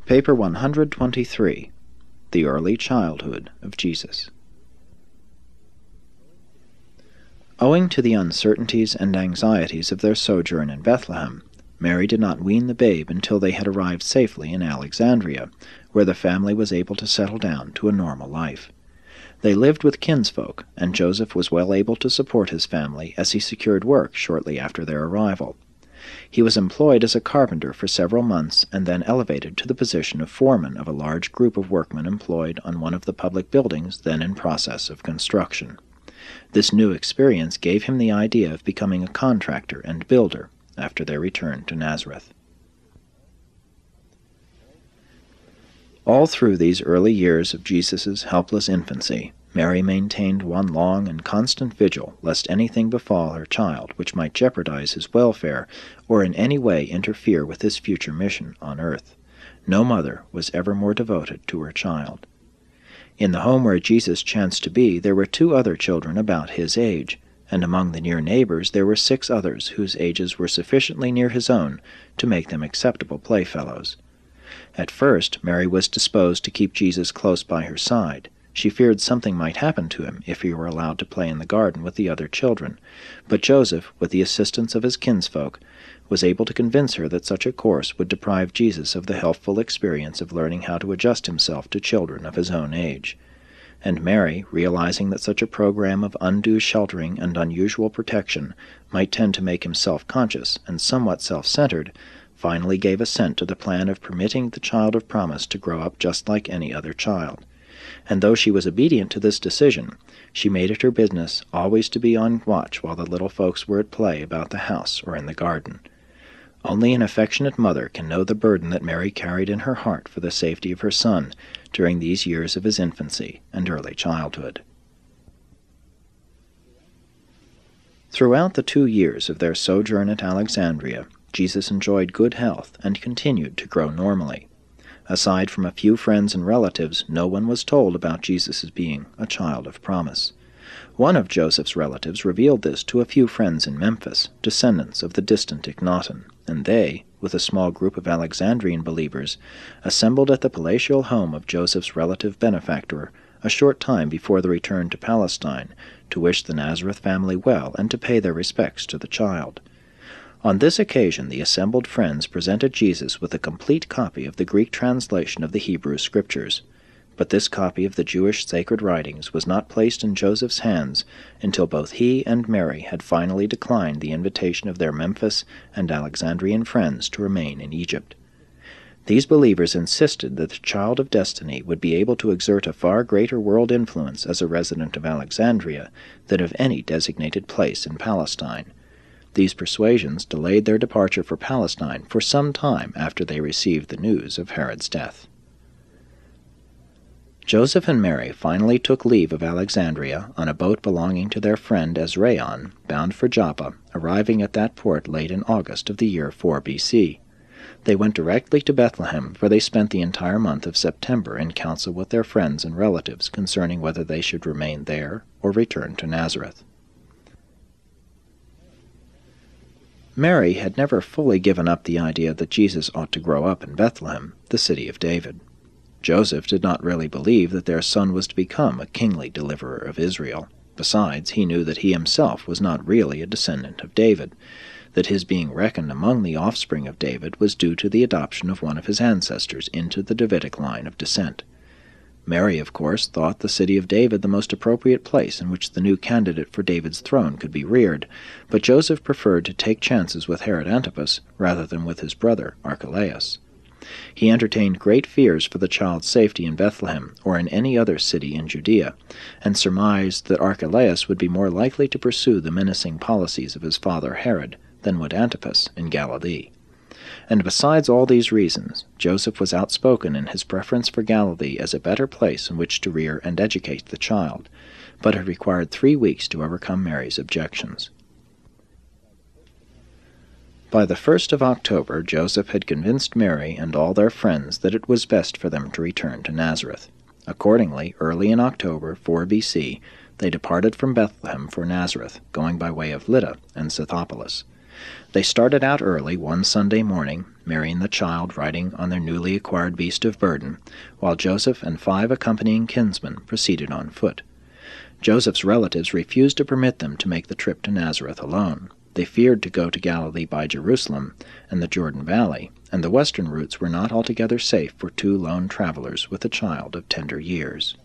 Paper 123, The Early Childhood of Jesus. Owing to the uncertainties and anxieties of their sojourn in Bethlehem, Mary did not wean the babe until they had arrived safely in Alexandria, where the family was able to settle down to a normal life. They lived with kinsfolk, and Joseph was well able to support his family as he secured work shortly after their arrival. He was employed as a carpenter for several months and then elevated to the position of foreman of a large group of workmen employed on one of the public buildings then in process of construction. This new experience gave him the idea of becoming a contractor and builder after their return to Nazareth. All through these early years of Jesus' helpless infancy, Mary maintained one long and constant vigil lest anything befall her child which might jeopardize his welfare or in any way interfere with his future mission on earth. No mother was ever more devoted to her child. In the home where Jesus chanced to be, there were 2 other children about his age, and among the near neighbors there were 6 others whose ages were sufficiently near his own to make them acceptable playfellows. At first, Mary was disposed to keep Jesus close by her side. She feared something might happen to him if he were allowed to play in the garden with the other children, but Joseph, with the assistance of his kinsfolk, was able to convince her that such a course would deprive Jesus of the healthful experience of learning how to adjust himself to children of his own age. And Mary, realizing that such a program of undue sheltering and unusual protection might tend to make him self-conscious and somewhat self-centered, finally gave assent to the plan of permitting the child of promise to grow up just like any other child. And though she was obedient to this decision, she made it her business always to be on watch while the little folks were at play about the house or in the garden. Only an affectionate mother can know the burden that Mary carried in her heart for the safety of her son during these years of his infancy and early childhood. Throughout the 2 years of their sojourn at Alexandria, Jesus enjoyed good health and continued to grow normally. Aside from a few friends and relatives, no one was told about Jesus' being a child of promise. One of Joseph's relatives revealed this to a few friends in Memphis, descendants of the distant Ignaton, and they, with a small group of Alexandrian believers, assembled at the palatial home of Joseph's relative benefactor a short time before the return to Palestine to wish the Nazareth family well and to pay their respects to the child. On this occasion the assembled friends presented Jesus with a complete copy of the Greek translation of the Hebrew Scriptures, but this copy of the Jewish sacred writings was not placed in Joseph's hands until both he and Mary had finally declined the invitation of their Memphis and Alexandrian friends to remain in Egypt. These believers insisted that the child of destiny would be able to exert a far greater world influence as a resident of Alexandria than of any designated place in Palestine. These persuasions delayed their departure for Palestine for some time after they received the news of Herod's death. Joseph and Mary finally took leave of Alexandria on a boat belonging to their friend Ezraon, bound for Joppa, arriving at that port late in August of the year 4 B.C. They went directly to Bethlehem, where they spent the entire month of September in council with their friends and relatives concerning whether they should remain there or return to Nazareth. Mary had never fully given up the idea that Jesus ought to grow up in Bethlehem, the city of David. Joseph did not really believe that their son was to become a kingly deliverer of Israel. Besides, he knew that he himself was not really a descendant of David, that his being reckoned among the offspring of David was due to the adoption of one of his ancestors into the Davidic line of descent. Mary, of course, thought the city of David the most appropriate place in which the new candidate for David's throne could be reared, but Joseph preferred to take chances with Herod Antipas rather than with his brother Archelaus. He entertained great fears for the child's safety in Bethlehem or in any other city in Judea, and surmised that Archelaus would be more likely to pursue the menacing policies of his father Herod than would Antipas in Galilee. And besides all these reasons, Joseph was outspoken in his preference for Galilee as a better place in which to rear and educate the child, but it required 3 weeks to overcome Mary's objections. By the 1st of October, Joseph had convinced Mary and all their friends that it was best for them to return to Nazareth. Accordingly, early in October 4 B.C., they departed from Bethlehem for Nazareth, going by way of Lydda and Scythopolis. They started out early one Sunday morning, Mary and the child riding on their newly acquired beast of burden, while Joseph and 5 accompanying kinsmen proceeded on foot. Joseph's relatives refused to permit them to make the trip to Nazareth alone. They feared to go to Galilee by Jerusalem and the Jordan Valley, and the western routes were not altogether safe for 2 lone travelers with a child of tender years.